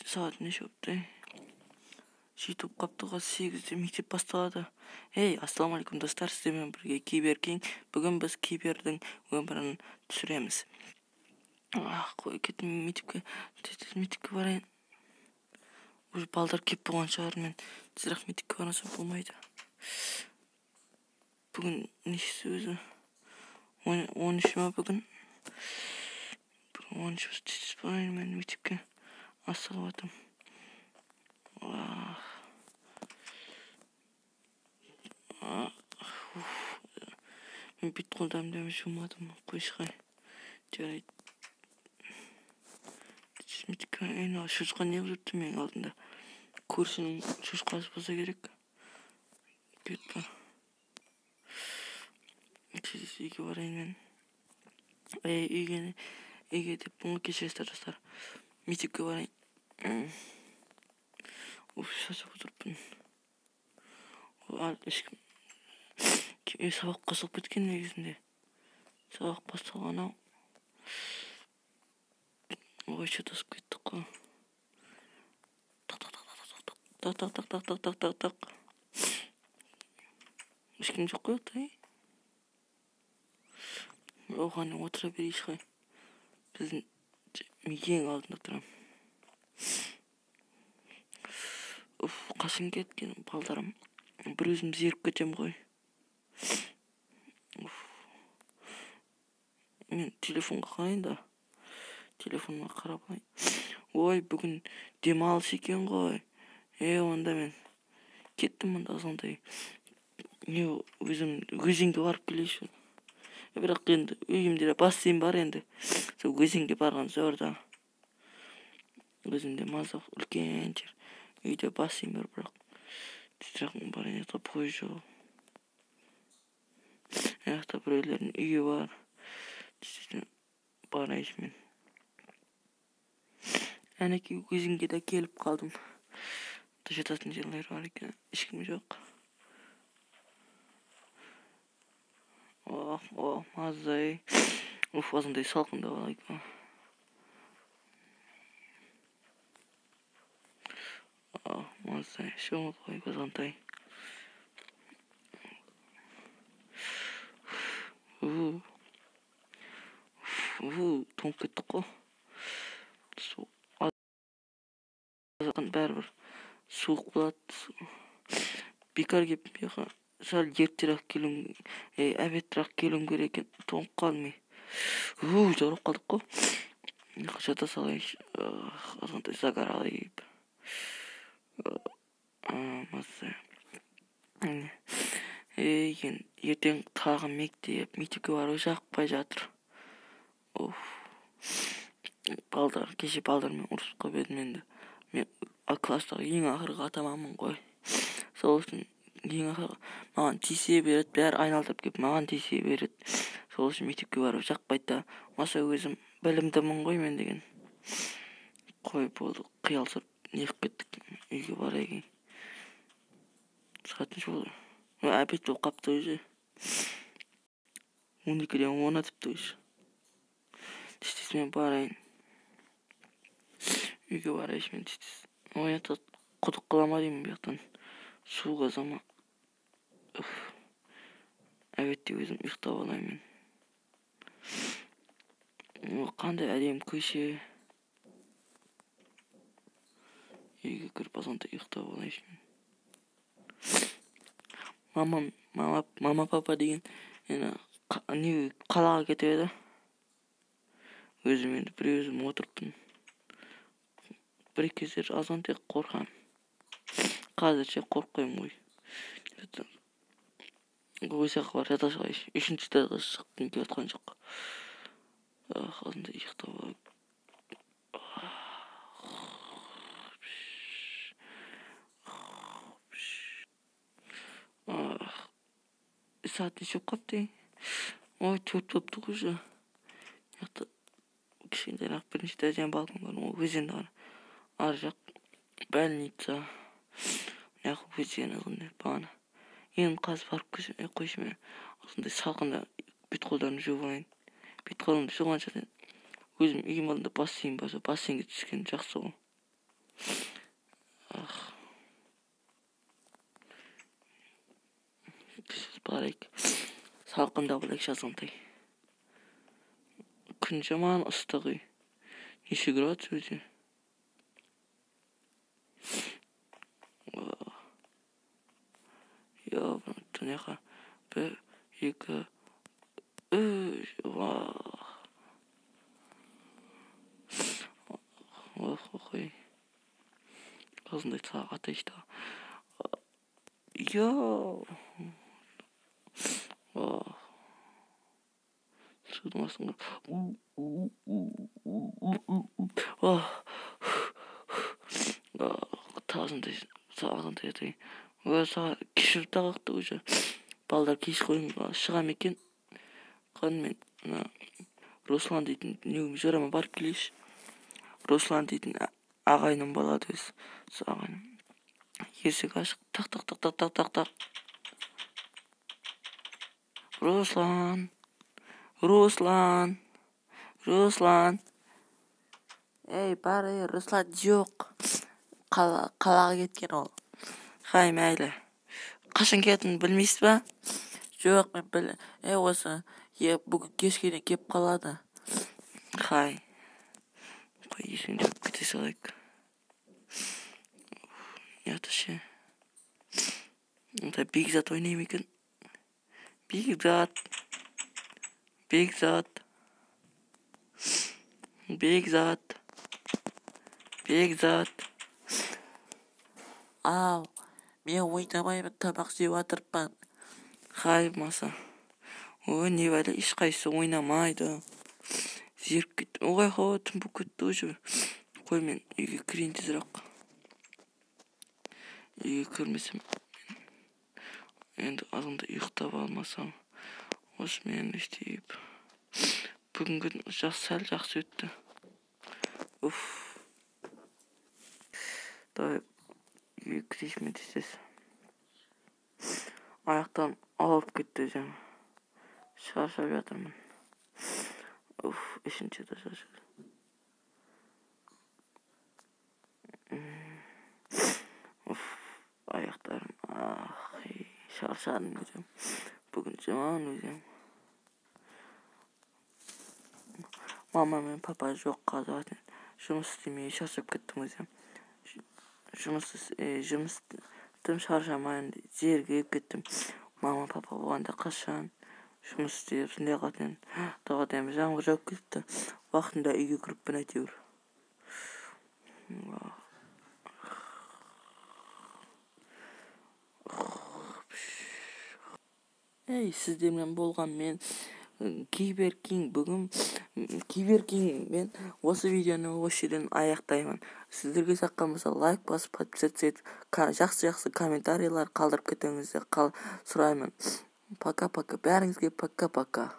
Saat ne şoptu? Сөйтіп қаптыға 8-де мектеп басталады. Ассалаумағалейкум достар, сіздермен бірге Киберкинг. Бүгін біз Кибердің өмірін түсіреміз. Қой кеттім мектепке барайын. Уже балдар кеп болған шығар, мен тезірек мектепке барасам болмайды. Бүгін нешесі өзі? 13 ма бүгін? 13 тез барайын мен мектепке. Асығып атым. Мен бит қолдарымды жумадым, қойшықай. Жарайды. Шошқа не қылыпты менің алдында? Көршінің шошқасы болса керек. Кетті. Үйге барайын мен. Үйге деп бұны кешіресіздер достар. Мектепке барайын. Шашып отырыппын. Ешкім сабақ қосылып кеткен негізінде. Сабақ басталған ау. Шатасып кеттік қой. Так. Ешкім жоқ қой оттай. Оған отыра берейші қой. Біздің ең алдында тұрам. Қашын кеткен балдарым. Бір өзім зеріп кетем ғой. Мен телефонға қарайын да. Телефонға қарап алайын. Ой, бүгін демалыс екен ғой. Онда мен кеттім мұнда сондай. Өзім өзенге барып келейші. Бірақ енді үйімде бассейн бар енді. Сол өзенге барған зорда. Өзінде мазақ үлкен жер. Үйде бассейн бар бірақ. Тезірек барайын етіп қой жоқ. Аяқта біреулердің үйі бар. Барайын мен. Әнеки өзенге де келіп қалдым. Жататын жерлер бар екен. Ешкім жоқ. Мазай. Азындай салқында бар екен. Мазай. Шоңыз қой азындай. Тоңып кеттік қой. Азған бәрібір суық болады. Бекар кеп сәл ертерек келуім, әбеттерек келуім керек екен. Тоңып қалмай. Жарып қалдық қой. Жата салайыншы. Азғандай загаралайып. Мазай. Ертең тағы мектепке бару жақпай жатыр. Кеше балдармен ұрысып қалып едім енді. Мен класстағы ең ақырғы атамамын ғой. Сол үшін ең ақырғы маған тисе береді, бәрі айналдырып кеп маған тисе береді. Сол үшін мектепке бару жақпайды да. Маса өзім білімдімін ғой мен деген. Қой болды, қиялсып неғып кеттік. Үйге барайын. Сағатыншы болды. Әбет болып қапты өзі. 12-ден 10 атыпты өзі. Тістес мен барайын. Үйге барайыншы мен тістес. Оятып құдық қылама деймін бияқтан. Суға зама. Әбетте өзім ұйықтап алайын мен. Қандай әдем көше. Үйге кіріп азандай ұйықтап алайыншы мен. Мама, папа деген қалаға кетіп еді. Өзім енді бір өзім отырыппын. Бір кездер азандай қорқам. Қазірше қорқпаймын ғой. Ойсақ бар, жата салайыншы. 3-ші этажға шыққым келіп жатқан жоқ. Азандай ұйықтап алайын. Saat неше қапты? 4 болыпты ғой уже. Кішкентай бірінші дәрежеден балкон бар, ол өзен бар. Ар жақ больница. Өзен ағындай бағана. Енді қазір барып қойшы мен. Осындай салқында бет қолдарымды жуып алайын. Бет қолымды жуғанша өзім үйім алдында бассейн бар, бассейнге түскен жақсы ғой. Барайық, салқында болайық жазғантай. Күн жаман ыстық үй. Неше градус өзі? Яға бір, екі, үш, ой. Ağzında ateşte. Ya. Sığdırmasın. Тазында сағында ятайын. Кешіріп тағақты уже. Балдар кеш қойым шығам екен. Мен Руслан дейтін негім жырама барып келейші. Руслан дейтін ағайным болады өз. Ағайным. Есік ашық. Тақ. Руслан. Ей, бары, Руслан жоқ. Қалаға кеткен ол. Хай, мәйлі. Қашан кететінін білмейсіз ба? Жоқ, мен осы бүгін кешкене кеп қалады. Хай. Есін жоқ кете салайық. Ятышы. Бекзат ойнайым екен. Бекзат. Ау, мен ойнамаймын, тамақ жеп жатырмын. Хай маса. Не бәле, ешқайсысы ойнамайды. Зеріп кетті. Оғай қауа түн бұл кетті уже. Қой, мен үйге кірейін тезірек. Үйге кірмесем. Енді азында ұйықтап алмасам. Осы мен істейіп. Бүгінгі сәл жақсы өтті. Давай үйге кірейшмен тестес. Аяқтан алып кетті жаңа. Шаршап жатырмын. Ішінше де шаршап. Аяқтарым. Шаршадым өзім. Бүгін жаман өзім. Мама мен папа жоқ қазір. Жұмыс істемей шаршап кеттім өзім. Жұмыстым шаршамайын жерге кеттім. Мама папа болғанда қашан жұмыс істеп сондай қатын. Тағатайым жаңбыр жауып кетті. Уақытында үйге кіріппін әйтеуір. Сіздермен болған мен Киберкинг. Бүгін Киберкинг мен осы видеоны осы жерден аяқтаймын. Сіздерге жаққан болса лайк басып, подписаться етіп, жақсы комментарийлар қалдырып кетіңіздер сұраймын. Пока-пока. Бәріңізге пока-пока.